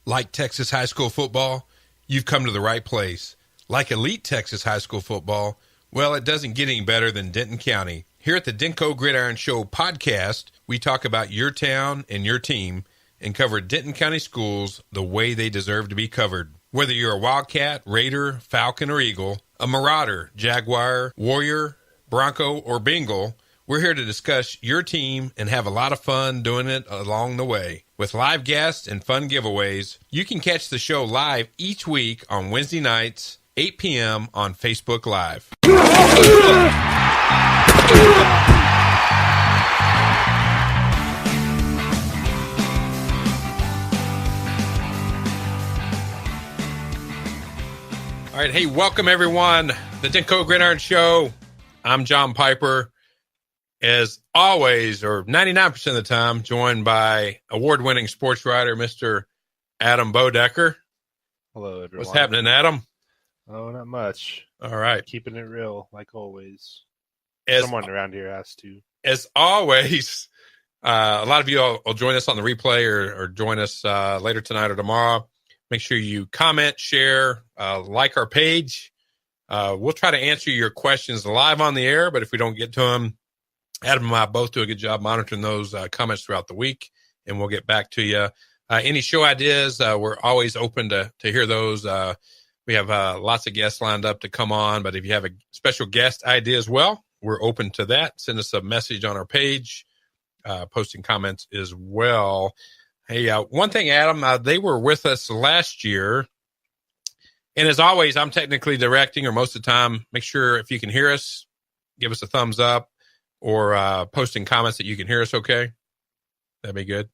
Like Texas high school football? You've come to the right place. Like elite Texas high school football? Well, it doesn't get any better than Denton County. Here at the DenCoGridiron Show podcast, we talk about your town and your team and cover Denton County schools the way they deserve to be covered. Whether you're a Wildcat, Raider, Falcon, or Eagle, a Marauder, Jaguar, Warrior, Bronco, or Bengal, we're here to discuss your team and have a lot of fun doing it along the way. With live guests and fun giveaways, you can catch the show live each week on Wednesday nights, 8 p.m. on Facebook Live. All right, hey, welcome everyone. The DenCoGridiron Show. I'm John Piper. As always, or 99% of the time, joined by award-winning sports writer, Mr. Adam Boedeker. Hello, everyone. What's happening, Adam? Oh, not much. All right. Keeping it real, like always. As, Someone around here has to. As always, a lot of you will join us on the replay or join us later tonight or tomorrow. Make sure you comment, share, like our page. We'll try to answer your questions live on the air, but if we don't get to them, Adam and I both do a good job monitoring those comments throughout the week, and we'll get back to you. Any show ideas, we're always open to hear those. We have lots of guests lined up to come on, but if you have a special guest idea as well, we're open to that. Send us a message on our page, posting comments as well. Hey, one thing, Adam, they were with us last year, and as always, I'm technically directing, or most of the time, make sure if you can hear us, give us a thumbs up. Or posting comments that you can hear us okay. That'd be good.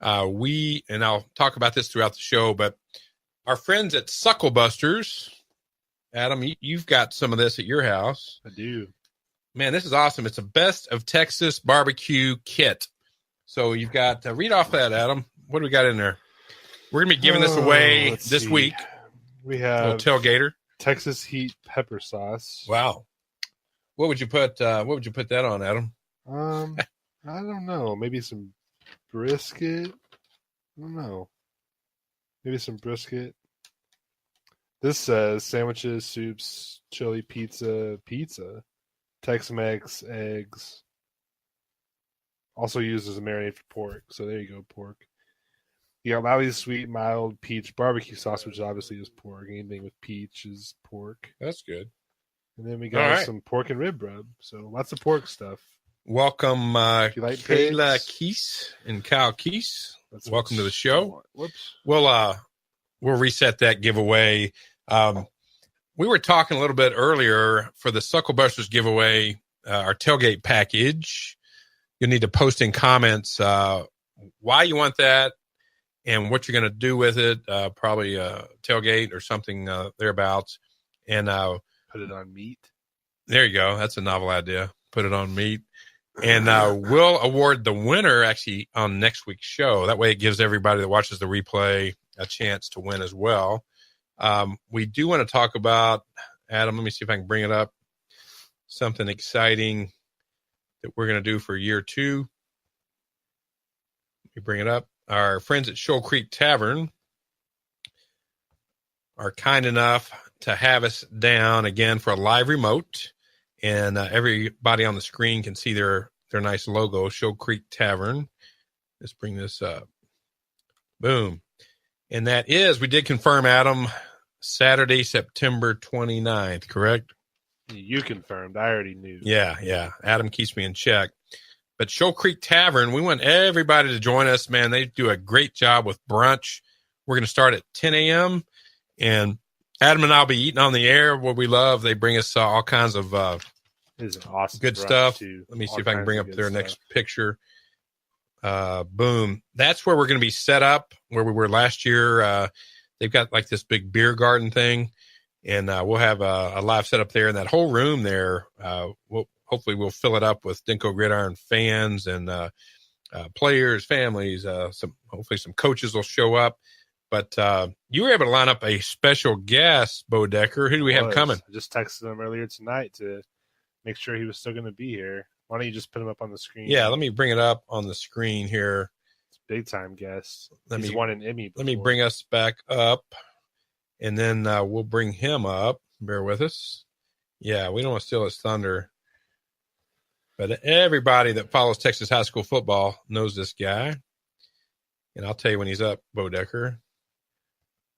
And I'll talk about this throughout the show, but our friends at Sucklebusters, Adam, you've got some of this at your house. I do. Man, this is awesome. It's a best of Texas barbecue kit. So you've got, read off that, Adam. What do we got in there? We're going to be giving this away this week. We have tailgater. Texas heat pepper sauce. Wow. What would you put that on, Adam? I don't know. Maybe some brisket. I don't know. Maybe some brisket. This says sandwiches, soups, chili, pizza, Tex-Mex, eggs. Also used as a marinade for pork. So there you go, pork. You got Lowry's sweet, mild peach barbecue sauce, which obviously is pork. Anything with peach is pork. That's good. And then we got some pork and rib rub. So lots of pork stuff. Welcome, like Kayla Keese and Kyle Keese. Welcome to the show. Whoops. We'll reset that giveaway. We were talking a little bit earlier for the Sucklebusters giveaway, our tailgate package. You'll need to post in comments why you want that and what you're going to do with it. Probably a tailgate or something thereabouts. And put it on meat. There you go. That's a novel idea. Put it on meat. And we'll award the winner actually on next week's show. That way it gives everybody that watches the replay a chance to win as well. We do want to talk about, Adam, let me see if I can bring it up, something exciting that we're going to do for year 2. Let me bring it up. Our friends at Shoal Creek Tavern are kind enough to have us down again for a live remote, and everybody on the screen can see their nice logo, Shoal Creek Tavern. Let's bring this up. Boom. And that is, we did confirm, Adam, Saturday, September 29th, correct? You confirmed. I already knew. Yeah. Adam keeps me in check. But Shoal Creek Tavern, we want everybody to join us, man. They do a great job with brunch. We're going to start at 10 a.m., and Adam and I will be eating on the air. What we love, they bring us all kinds of awesome good stuff. Too. Let me see if I can bring up their next picture. Boom. That's where we're going to be set up, where we were last year. They've got like this big beer garden thing, and we'll have a live setup there. And that whole room there, hopefully we'll fill it up with DenCoGridiron fans and players, families. Hopefully some coaches will show up. But you were able to line up a special guest, Boedeker. Who do we have coming? I just texted him earlier tonight to make sure he was still going to be here. Why don't you just put him up on the screen? Yeah, let me bring it up on the screen here. big time guest. He's won an Emmy before. Let me bring us back up, and then we'll bring him up. Bear with us. Yeah, we don't want to steal his thunder. But everybody that follows Texas high school football knows this guy. And I'll tell you when he's up, Boedeker.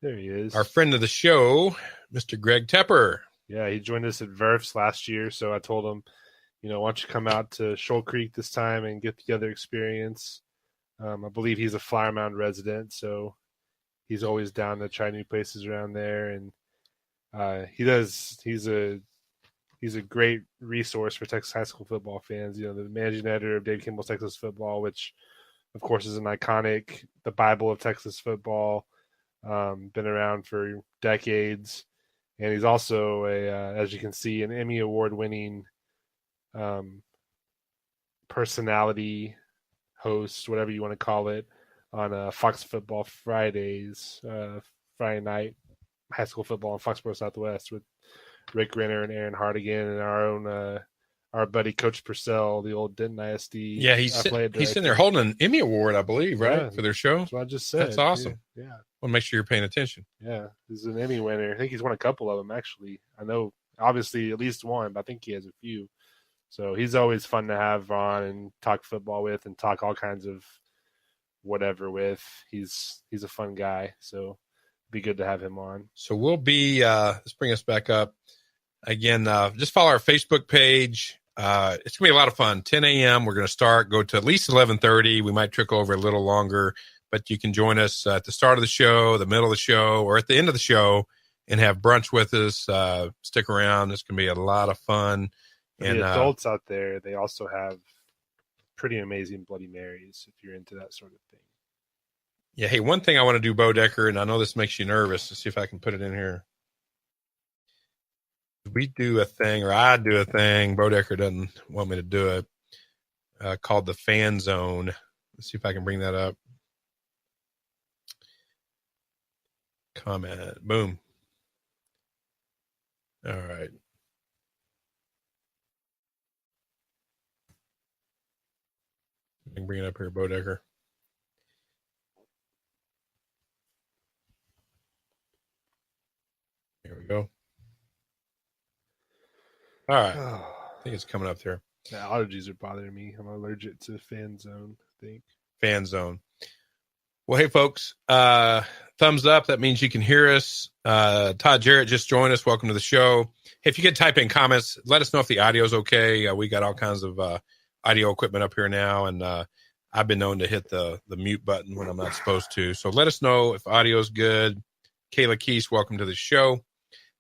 There he is. Our friend of the show, Mr. Greg Tepper. Yeah, he joined us at Verfs last year. So I told him, why don't you come out to Shoal Creek this time and get the other experience. I believe he's a Flower Mound resident, so he's always down to try new places around there. And he's a great resource for Texas high school football fans. The managing editor of Dave Kimball's Texas Football, which, of course, is an iconic, the Bible of Texas football, been around for decades. And he's also, as you can see, an Emmy Award-winning personality, host, whatever you want to call it, on Fox Football Fridays, Friday night, high school football on Fox Sports Southwest with Rick Renner and Aaron Hardigan and our own our buddy Coach Purcell, the old Denton ISD. Yeah, he's sitting there holding an Emmy Award, I believe, right, for their show. That's what I just said. That's awesome. Yeah. Want to make sure you're paying attention. Yeah, he's an Emmy winner. I think he's won a couple of them, actually. I know, obviously, at least one, but I think he has a few. So he's always fun to have on and talk football with and talk all kinds of whatever with. He's a fun guy, so it'd be good to have him on. So we'll be let's bring us back up again. Just follow our Facebook page. It's gonna be a lot of fun. 10 a.m. We're gonna start. Go to at least 11:30. We might trickle over a little longer, but you can join us at the start of the show, the middle of the show, or at the end of the show, and have brunch with us. Stick around. It's gonna be a lot of fun. And the adults out there, they also have pretty amazing Bloody Marys if you're into that sort of thing. Yeah. Hey, one thing I want to do, Boedeker, and I know this makes you nervous. Let's see if I can put it in here. We do a thing, or I do a thing. Boedeker doesn't want me to do it. Called the Fan Zone. Let's see if I can bring that up. Comment. Boom. All right. I can bring it up here, Boedeker. Here we go. All right. I think it's coming up there. The allergies are bothering me. I'm allergic to Fan Zone, I think. Fan Zone. Well, hey, folks. Thumbs up. That means you can hear us. Todd Jarrett just joined us. Welcome to the show. Hey, if you could type in comments, let us know if the audio is okay. We got all kinds of audio equipment up here now, and I've been known to hit the mute button when I'm not supposed to. So let us know if audio is good. Kayla Keese, welcome to the show.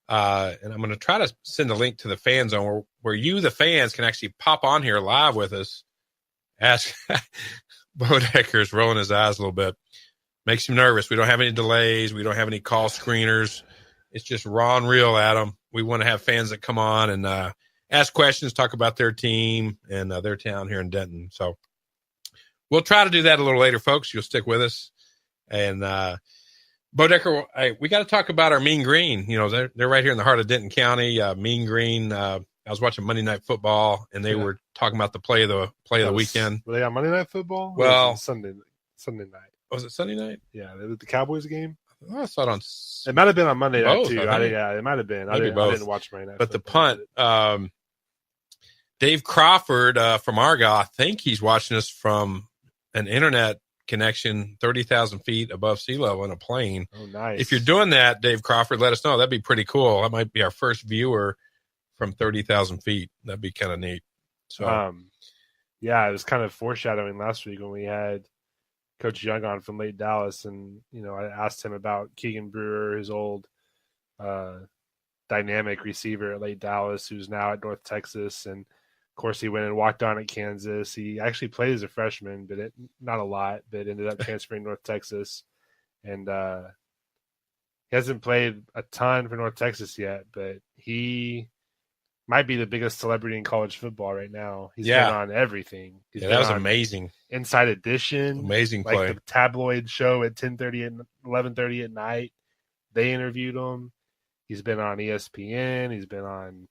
And I'm going to try to send a link to the Fan Zone where you, the fans, can actually pop on here live with us. Ask Boedeker's rolling his eyes a little bit. Makes him nervous. We don't have any delays. We don't have any call screeners. It's just raw and real, Adam. We want to have fans that come on and ask questions, talk about their team and their town here in Denton. So we'll try to do that a little later, folks. You'll stick with us. And Boedeker, we got to talk about our Mean Green. They're right here in the heart of Denton County. Mean Green. I was watching Monday Night Football, and they were talking about the play of the weekend. Were they on Monday Night Football? Well, Sunday night. Was it Sunday night? Yeah, the Cowboys game. I saw it on. It might have been on Monday night too. Yeah, it might have been. I didn't watch Monday Night. But Football, the punt, Dave Crawford from Argyle, I think he's watching us from an internet connection 30,000 feet above sea level in a plane. Oh, nice. If you're doing that, Dave Crawford, let us know. That'd be pretty cool. That might be our first viewer from 30,000 feet. That'd be kind of neat. So, yeah, it was kind of foreshadowing last week when we had Coach Young on from Lake Dallas, and I asked him about Keegan Brewer, his old dynamic receiver at Lake Dallas, who's now at North Texas, and of course he went and walked on at Kansas. He actually played as a freshman, but not a lot, but ended up transferring North Texas, and he hasn't played a ton for North Texas yet, but he might be the biggest celebrity in college football right now. He's been on everything. That was amazing. Inside Edition. Amazing play. Like the tabloid show at 10:30 and 11:30 at night. They interviewed him. He's been on ESPN. He's been on,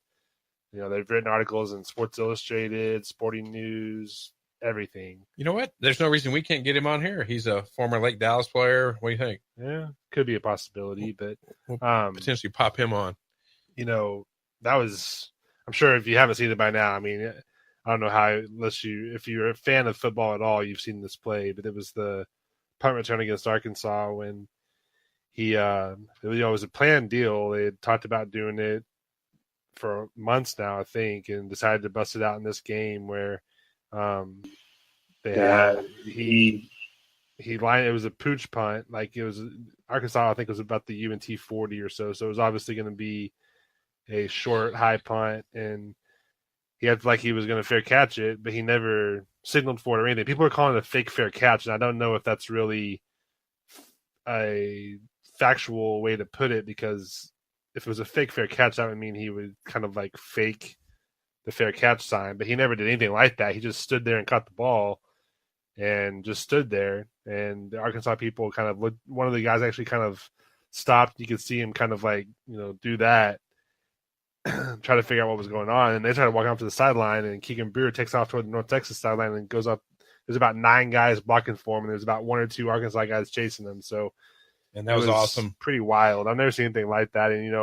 they've written articles in Sports Illustrated, Sporting News, everything. You know what? There's no reason we can't get him on here. He's a former Lake Dallas player. What do you think? Yeah, could be a possibility, but We'll potentially pop him on. That was, I'm sure if you haven't seen it by now, I mean, I don't know how, if you're a fan of football at all, you've seen this play, but it was the punt return against Arkansas when it was a planned deal. They had talked about doing it for months now, I think, and decided to bust it out in this game where he lined, it was a pooch punt, like it was Arkansas, I think it was about the UNT 40 or so. So it was obviously going to be a short, high punt, and he had like he was going to fair catch it, but he never signaled for it or anything. People are calling it a fake fair catch, and I don't know if that's really a factual way to put it, because if it was a fake fair catch, that would mean he would kind of like fake the fair catch sign, but he never did anything like that. He just stood there and caught the ball and just stood there. And the Arkansas people kind of looked, one of the guys actually kind of stopped. You could see him kind of like, do that, try to figure out what was going on. And they try to walk off to the sideline, and Keegan Brewer takes off toward the North Texas sideline and goes up. There's about 9 guys blocking for him, and there's about 1 or 2 Arkansas guys chasing him. So, and that was awesome. Pretty wild. I've never seen anything like that. And,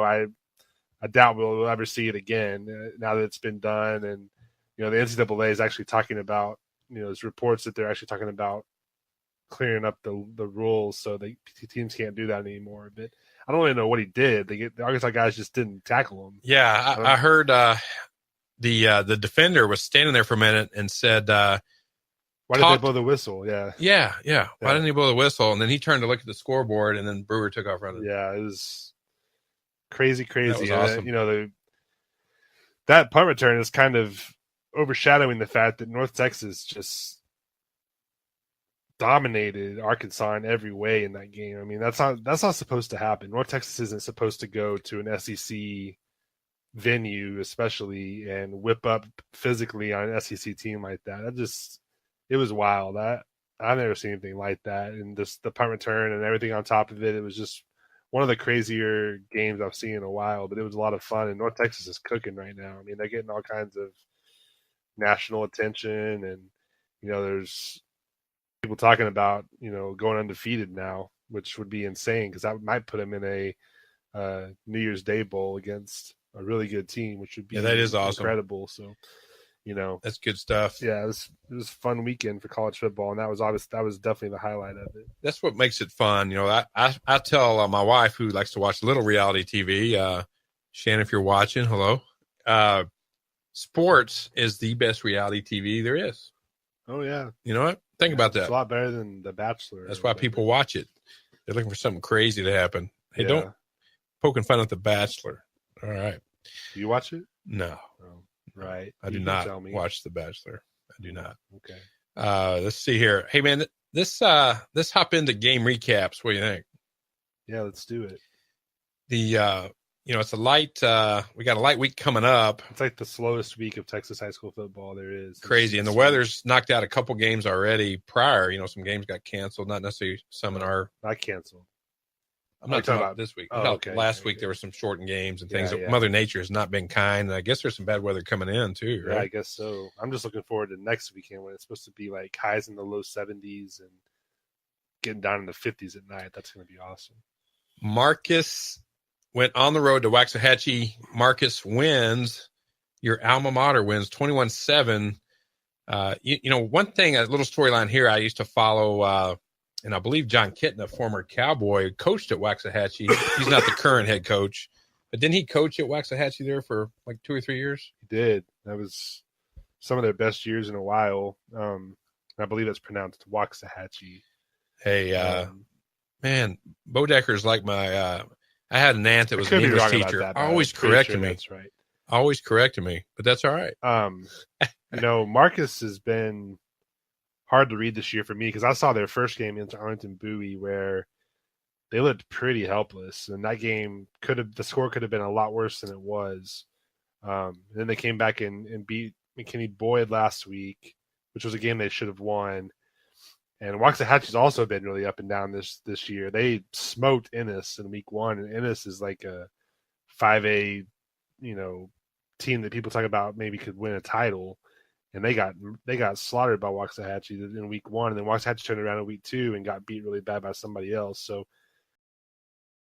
I doubt we'll ever see it again now that it's been done. And, the NCAA is actually talking about, there's reports that they're actually talking about clearing up the rules so the teams can't do that anymore. But I don't really know what he did. The Arkansas guys just didn't tackle him. Yeah, I heard the defender was standing there for a minute and said, "Why did they blow the whistle?" Yeah. Why didn't he blow the whistle? And then he turned to look at the scoreboard, and then Brewer took off running. Yeah, it was crazy. That was awesome. That punt return is kind of overshadowing the fact that North Texas just dominated Arkansas in every way in that game. I mean, that's not supposed to happen. North Texas isn't supposed to go to an SEC venue, especially, and whip up physically on an SEC team like that. It was wild. I've never seen anything like that. And just the punt return and everything on top of it, it was just one of the crazier games I've seen in a while. But it was a lot of fun. And North Texas is cooking right now. I mean, they're getting all kinds of national attention, and there's people talking about going undefeated now, which would be insane because that might put them in a New Year's Day bowl against a really good team, which would be that is awesome, incredible. So that's good stuff. Yeah, it was a fun weekend for college football, and that was definitely the highlight of it. That's what makes it fun. I tell my wife, who likes to watch a little reality TV, Shannon, if you're watching, hello. Sports is the best reality TV there is. Oh yeah. You know what? Think about that. It's a lot better than The Bachelor. That's why people watch it. They're looking for something crazy to happen. Hey, don't poking fun at The Bachelor. All right. Do you watch it? No. Oh, right. I do not watch The Bachelor. I do not. Okay. Let's see here. Hey man, let's hop into game recaps. What do you think? Yeah, let's do it. It's a light. We got a light week coming up. It's like the slowest week of Texas high school football there is. Crazy, and the weather's knocked out a couple games already. Prior, some games got canceled. Not necessarily some in our. Not canceled. I'm not talking about this week. Okay. Last week there were some shortened games and things. Yeah. Mother Nature has not been kind. And I guess there's some bad weather coming in too, right? Yeah, I guess so. I'm just looking forward to next weekend when it's supposed to be like highs in the low 70s and getting down in the 50s at night. That's going to be awesome. Marcus went on the road to Waxahachie. Marcus wins. Your alma mater wins 21-7. One thing, a little storyline here I used to follow, and I believe John Kitten, a former Cowboy, coached at Waxahachie. He's not the current head coach, but didn't he coach at Waxahachie there for like 2 or 3 years? He did. That was some of their best years in a while. I believe that's pronounced Waxahachie. Hey, man, Boedeker's like my I had an aunt that was an English teacher. Always correcting me. That's right. Always correcting me, but that's all right. Marcus has been hard to read this year for me because I saw their first game against Arlington Bowie where they looked pretty helpless, and that game the score could have been a lot worse than it was. And then they came back and beat McKinney Boyd last week, which was a game they should have won. And Waxahachie's also been really up and down this year. They smoked Ennis in week 1, and Ennis is like a 5A, team that people talk about maybe could win a title. and they got slaughtered by Waxahachie in week 1, and then Waxahachie turned around in week 2 and got beat really bad by somebody else. So